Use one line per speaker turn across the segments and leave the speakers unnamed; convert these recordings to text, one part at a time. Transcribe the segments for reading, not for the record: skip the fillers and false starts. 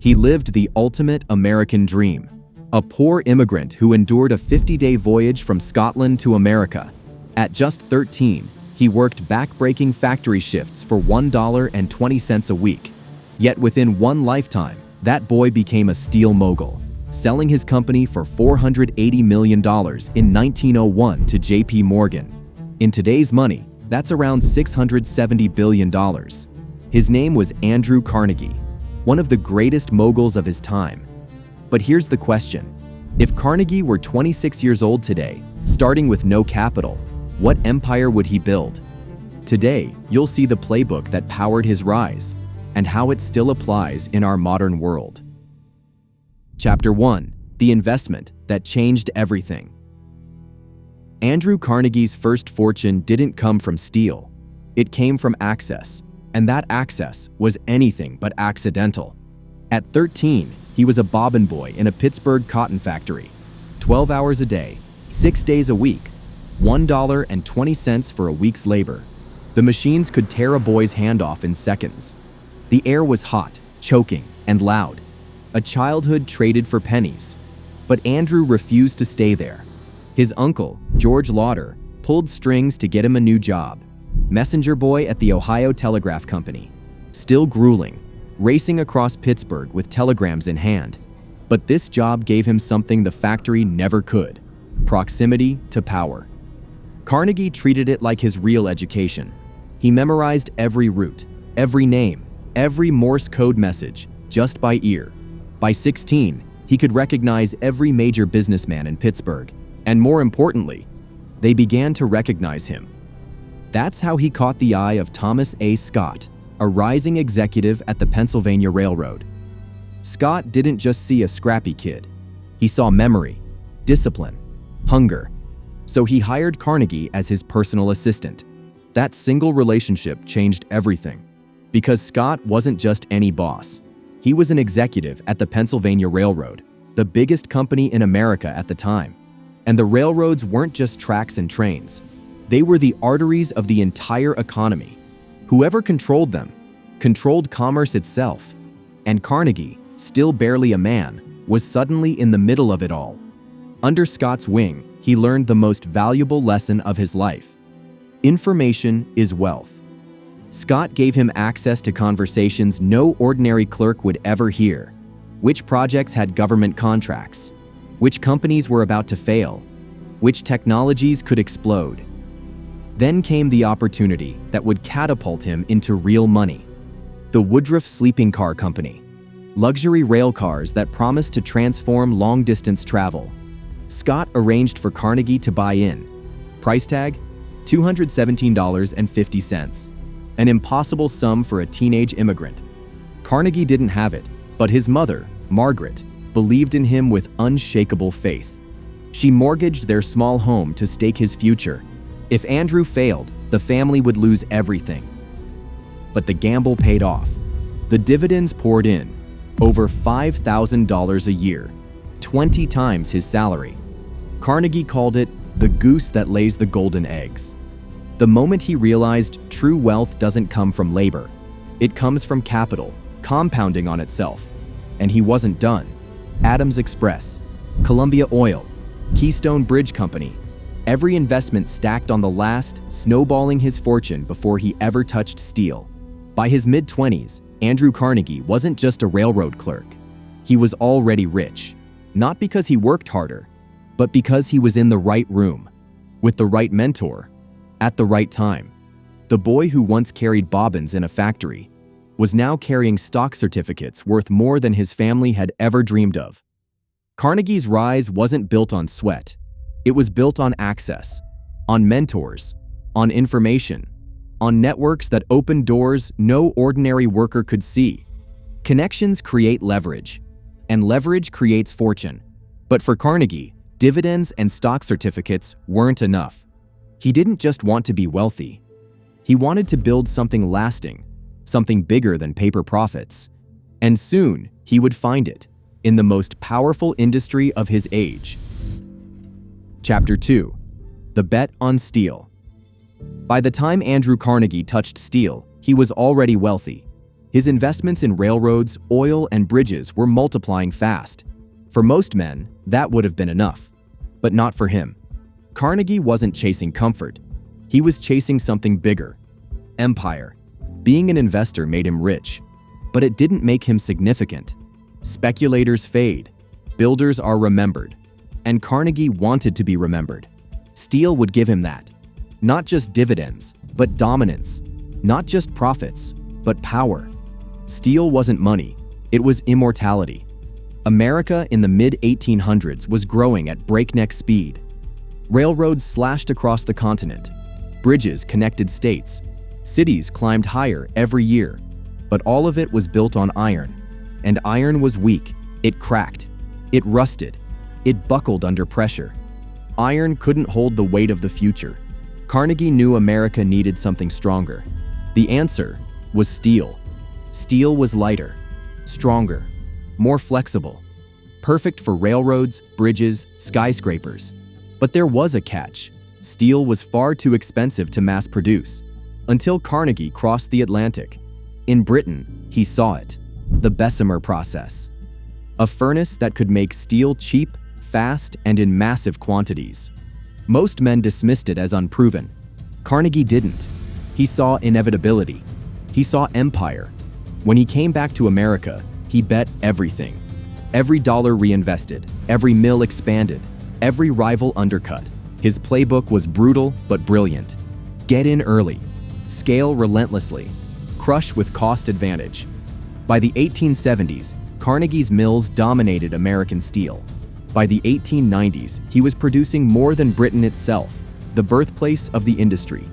He lived the ultimate American dream. A poor immigrant who endured a 50-day voyage from Scotland to America. At just 13, he worked back-breaking factory shifts for $1.20 a week. Yet within one lifetime, that boy became a steel mogul, selling his company for $480 million in 1901 to J.P. Morgan. In today's money, that's around $670 billion. His name was Andrew Carnegie, one of the greatest moguls of his time. But here's the question. If Carnegie were 26 years old today, starting with no capital, what empire would he build? Today, you'll see the playbook that powered his rise and how it still applies in our modern world. Chapter 1. The investment that changed everything. Andrew Carnegie's first fortune didn't come from steel. It came from access, and that access was anything but accidental. At 13, he was a bobbin boy in a Pittsburgh cotton factory. 12 hours a day, 6 days a week, $1.20 for a week's labor. The machines could tear a boy's hand off in seconds. The air was hot, choking, and loud. A childhood traded for pennies. But Andrew refused to stay there. His uncle, George Lauder, pulled strings to get him a new job. Messenger boy at the Ohio Telegraph Company. Still grueling, racing across Pittsburgh with telegrams in hand. But this job gave him something the factory never could: proximity to power. Carnegie treated it like his real education. He memorized every route, every name, every Morse code message, just by ear. By 16, he could recognize every major businessman in Pittsburgh, and more importantly, they began to recognize him. That's how he caught the eye of Thomas A. Scott, a rising executive at the Pennsylvania Railroad. Scott didn't just see a scrappy kid. He saw memory, discipline, hunger. So he hired Carnegie as his personal assistant. That single relationship changed everything. Because Scott wasn't just any boss. He was an executive at the Pennsylvania Railroad, the biggest company in America at the time. And the railroads weren't just tracks and trains. They were the arteries of the entire economy. Whoever controlled them, controlled commerce itself. And Carnegie, still barely a man, was suddenly in the middle of it all. Under Scott's wing, he learned the most valuable lesson of his life. Information is wealth. Scott gave him access to conversations no ordinary clerk would ever hear. Which projects had government contracts? Which companies were about to fail? Which technologies could explode? Then came the opportunity that would catapult him into real money. The Woodruff Sleeping Car Company. Luxury rail cars that promised to transform long-distance travel. Scott arranged for Carnegie to buy in. Price tag? $217.50. An impossible sum for a teenage immigrant. Carnegie didn't have it, but his mother, Margaret, believed in him with unshakable faith. She mortgaged their small home to stake his future. If Andrew failed, the family would lose everything. But the gamble paid off. The dividends poured in, over $5,000 a year, 20 times his salary. Carnegie called it the goose that lays the golden eggs. The moment he realized true wealth doesn't come from labor, it comes from capital, compounding on itself. And he wasn't done. Adams Express, Columbia Oil, Keystone Bridge Company, every investment stacked on the last, snowballing his fortune before he ever touched steel. By his mid-20s, Andrew Carnegie wasn't just a railroad clerk. He was already rich, not because he worked harder, but because he was in the right room, with the right mentor, at the right time. The boy who once carried bobbins in a factory was now carrying stock certificates worth more than his family had ever dreamed of. Carnegie's rise wasn't built on sweat. It was built on access, on mentors, on information, on networks that opened doors no ordinary worker could see. Connections create leverage, and leverage creates fortune. But for Carnegie, dividends and stock certificates weren't enough. He didn't just want to be wealthy. He wanted to build something lasting, something bigger than paper profits. And soon, he would find it in the most powerful industry of his age. Chapter 2. The Bet on Steel. By the time Andrew Carnegie touched steel, he was already wealthy. His investments in railroads, oil, and bridges were multiplying fast. For most men, that would have been enough. But not for him. Carnegie wasn't chasing comfort. He was chasing something bigger. Empire. Being an investor made him rich, but it didn't make him significant. Speculators fade. Builders are remembered. And Carnegie wanted to be remembered. Steel would give him that. Not just dividends, but dominance. Not just profits, but power. Steel wasn't money, it was immortality. America in the mid-1800s was growing at breakneck speed. Railroads slashed across the continent. Bridges connected states. Cities climbed higher every year. But all of it was built on iron. And iron was weak. It cracked. It rusted. It buckled under pressure. Iron couldn't hold the weight of the future. Carnegie knew America needed something stronger. The answer was steel. Steel was lighter, stronger, more flexible, perfect for railroads, bridges, skyscrapers. But there was a catch. Steel was far too expensive to mass produce. Until Carnegie crossed the Atlantic. In Britain, he saw it. The Bessemer process. A furnace that could make steel cheap, fast, and in massive quantities. Most men dismissed it as unproven. Carnegie didn't. He saw inevitability. He saw empire. When he came back to America, he bet everything. Every dollar reinvested, every mill expanded, every rival undercut. His playbook was brutal but brilliant. Get in early, scale relentlessly, crush with cost advantage. By the 1870s, Carnegie's mills dominated American steel. By the 1890s, he was producing more than Britain itself, the birthplace of the industry.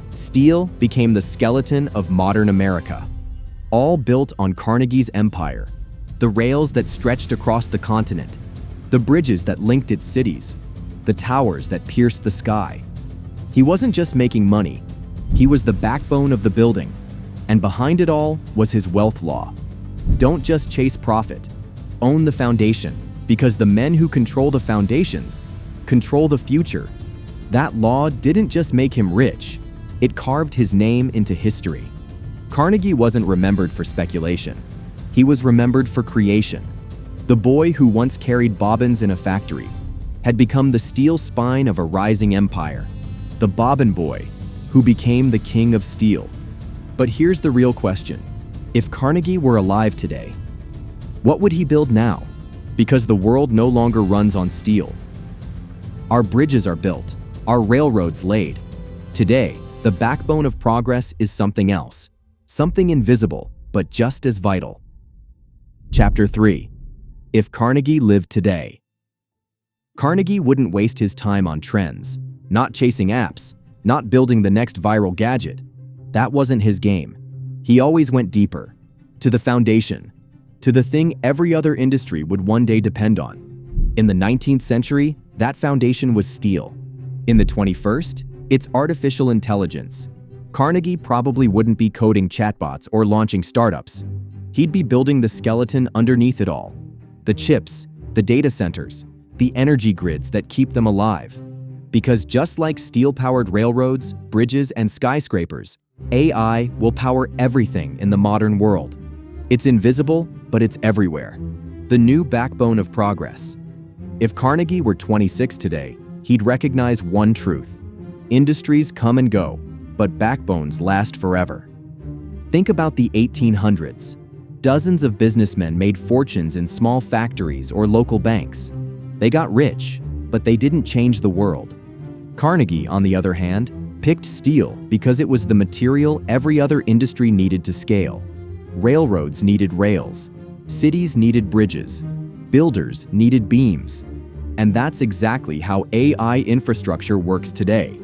Steel became the skeleton of modern America. All built on Carnegie's empire. The rails that stretched across the continent. The bridges that linked its cities. The towers that pierced the sky. He wasn't just making money. He was the backbone of the building. And behind it all was his wealth law. Don't just chase profit. Own the foundation, because the men who control the foundations control the future. That law didn't just make him rich. It carved his name into history. Carnegie wasn't remembered for speculation. He was remembered for creation. The boy who once carried bobbins in a factory had become the steel spine of a rising empire. The bobbin boy, who became the king of steel. But here's the real question. If Carnegie were alive today, what would he build now? Because the world no longer runs on steel. Our bridges are built, our railroads laid. Today, the backbone of progress is something else. Something invisible, but just as vital. Chapter 3. If Carnegie lived today. Carnegie wouldn't waste his time on trends, not chasing apps, not building the next viral gadget. That wasn't his game. He always went deeper, to the foundation, to the thing every other industry would one day depend on. In the 19th century, that foundation was steel. In the 21st, it's artificial intelligence. Carnegie probably wouldn't be coding chatbots or launching startups. He'd be building the skeleton underneath it all. The chips, the data centers, the energy grids that keep them alive. Because just like steel-powered railroads, bridges, and skyscrapers, AI will power everything in the modern world. It's invisible, but it's everywhere. The new backbone of progress. If Carnegie were 26 today, he'd recognize one truth. Industries come and go, but backbones last forever. Think about the 1800s. Dozens of businessmen made fortunes in small factories or local banks. They got rich, but they didn't change the world. Carnegie, on the other hand, picked steel because it was the material every other industry needed to scale. Railroads needed rails. Cities needed bridges. Builders needed beams. And that's exactly how AI infrastructure works today.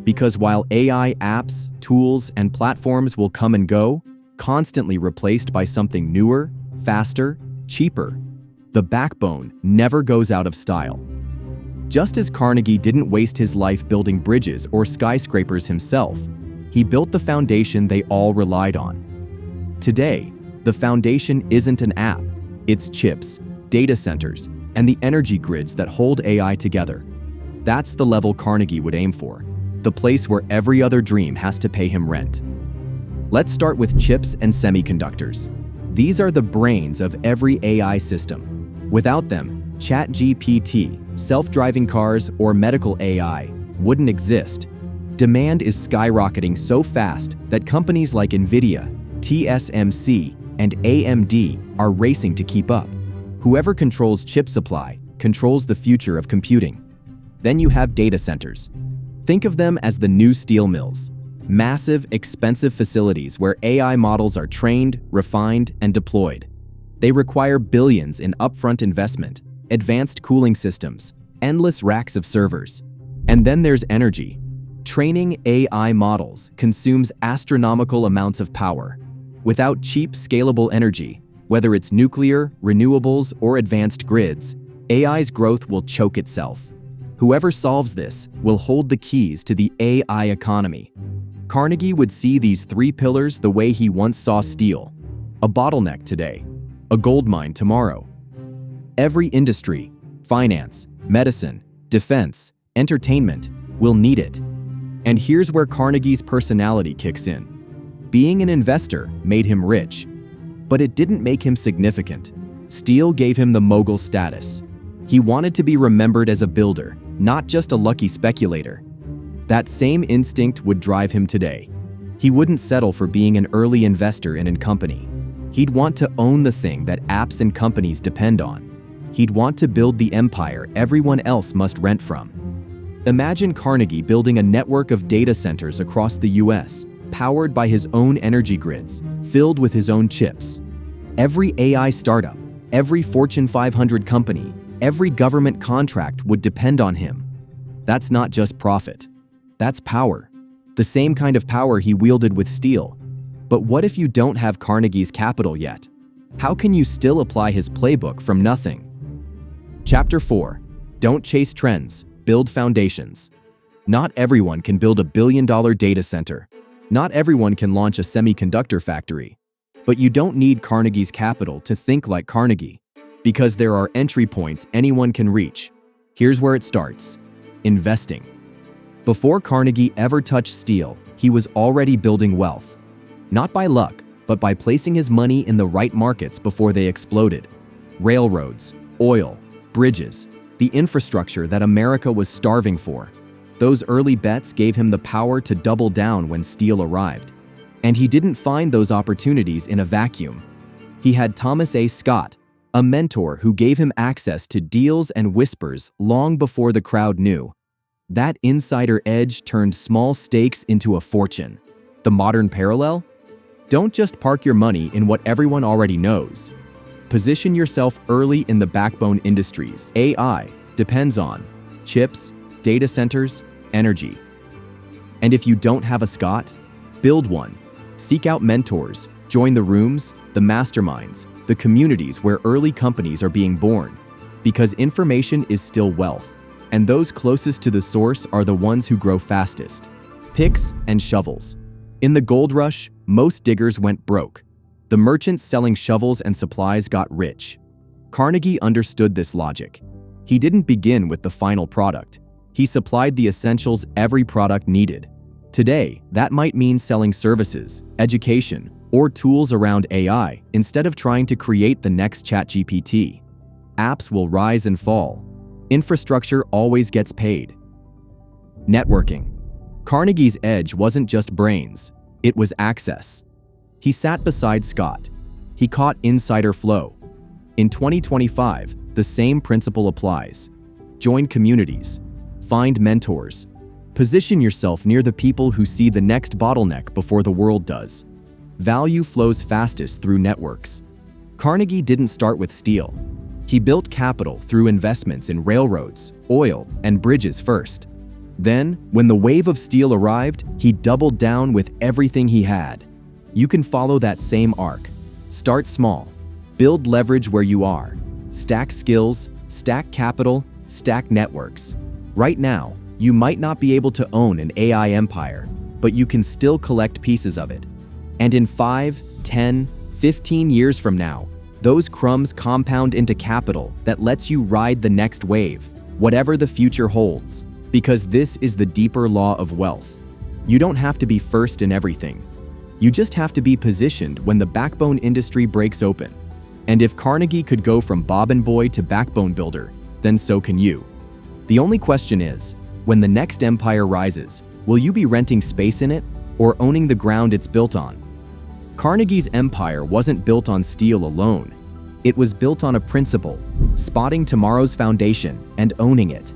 Because while AI apps, tools, and platforms will come and go, constantly replaced by something newer, faster, cheaper, the backbone never goes out of style. Just as Carnegie didn't waste his life building bridges or skyscrapers himself, he built the foundation they all relied on. Today, the foundation isn't an app. It's chips, data centers, and the energy grids that hold AI together. That's the level Carnegie would aim for, the place where every other dream has to pay him rent. Let's start with chips and semiconductors. These are the brains of every AI system. Without them, ChatGPT, self-driving cars, or medical AI wouldn't exist. Demand is skyrocketing so fast that companies like NVIDIA, TSMC, and AMD are racing to keep up. Whoever controls chip supply controls the future of computing. Then you have data centers. Think of them as the new steel mills. Massive, expensive facilities where AI models are trained, refined, and deployed. They require billions in upfront investment, advanced cooling systems, endless racks of servers. And then there's energy. Training AI models consumes astronomical amounts of power. Without cheap, scalable energy, whether it's nuclear, renewables, or advanced grids, AI's growth will choke itself. Whoever solves this will hold the keys to the AI economy. Carnegie would see these three pillars the way he once saw steel: a bottleneck today, a gold mine tomorrow. Every industry, finance, medicine, defense, entertainment, will need it. And here's where Carnegie's personality kicks in. Being an investor made him rich, but it didn't make him significant. Steel gave him the mogul status. He wanted to be remembered as a builder, not just a lucky speculator. That same instinct would drive him today. He wouldn't settle for being an early investor in a company. He'd want to own the thing that apps and companies depend on. He'd want to build the empire everyone else must rent from. Imagine Carnegie building a network of data centers across the US, powered by his own energy grids, filled with his own chips. Every AI startup, every Fortune 500 company, every government contract would depend on him. That's not just profit. That's power. The same kind of power he wielded with steel. But what if you don't have Carnegie's capital yet? How can you still apply his playbook from nothing? Chapter 4. Don't chase trends, build foundations. Not everyone can build a billion-dollar data center. Not everyone can launch a semiconductor factory. But you don't need Carnegie's capital to think like Carnegie, because there are entry points anyone can reach. Here's where it starts: investing. Before Carnegie ever touched steel, he was already building wealth. Not by luck, but by placing his money in the right markets before they exploded. Railroads, oil, bridges, the infrastructure that America was starving for. Those early bets gave him the power to double down when steel arrived. And he didn't find those opportunities in a vacuum. He had Thomas A. Scott, a mentor who gave him access to deals and whispers long before the crowd knew. That insider edge turned small stakes into a fortune. The modern parallel? Don't just park your money in what everyone already knows. Position yourself early in the backbone industries AI depends on: chips, data centers, energy. And if you don't have a Scott, build one. Seek out mentors, join the rooms, the masterminds, the communities where early companies are being born. Because information is still wealth, and those closest to the source are the ones who grow fastest. Picks and shovels. In the gold rush, most diggers went broke. The merchants selling shovels and supplies got rich. Carnegie understood this logic. He didn't begin with the final product. He supplied the essentials every product needed. Today, that might mean selling services, education, or tools around AI instead of trying to create the next ChatGPT. Apps will rise and fall. Infrastructure always gets paid. Networking. Carnegie's edge wasn't just brains, it was access. He sat beside Scott. He caught insider flow. In 2025, the same principle applies. Join communities. Find mentors. Position yourself near the people who see the next bottleneck before the world does. Value flows fastest through networks. Carnegie didn't start with steel. He built capital through investments in railroads, oil, and bridges first. Then, when the wave of steel arrived, he doubled down with everything he had. You can follow that same arc. Start small. Build leverage where you are. Stack skills, stack capital, stack networks. Right now, you might not be able to own an AI empire, but you can still collect pieces of it. And in 5, 10, 15 years from now, those crumbs compound into capital that lets you ride the next wave, whatever the future holds. Because this is the deeper law of wealth. You don't have to be first in everything. You just have to be positioned when the backbone industry breaks open. And if Carnegie could go from bobbin boy to backbone builder, then so can you. The only question is, when the next empire rises, will you be renting space in it or owning the ground it's built on? Carnegie's empire wasn't built on steel alone. It was built on a principle: spotting tomorrow's foundation and owning it.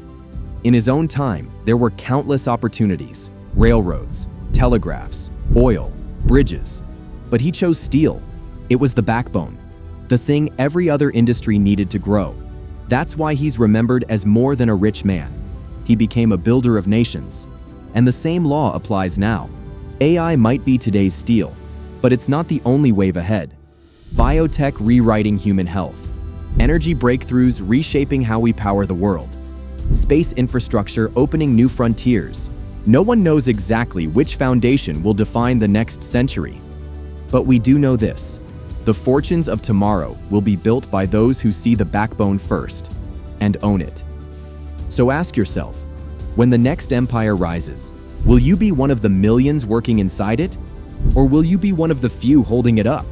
In his own time, there were countless opportunities: railroads, telegraphs, oil, bridges. But he chose steel. It was the backbone, the thing every other industry needed to grow. That's why he's remembered as more than a rich man. He became a builder of nations. And the same law applies now. AI might be today's steel, but it's not the only wave ahead. Biotech rewriting human health. Energy breakthroughs reshaping how we power the world. Space infrastructure opening new frontiers. No one knows exactly which foundation will define the next century. But we do know this: the fortunes of tomorrow will be built by those who see the backbone first and own it. So ask yourself, when the next empire rises, will you be one of the millions working inside it? Or will you be one of the few holding it up?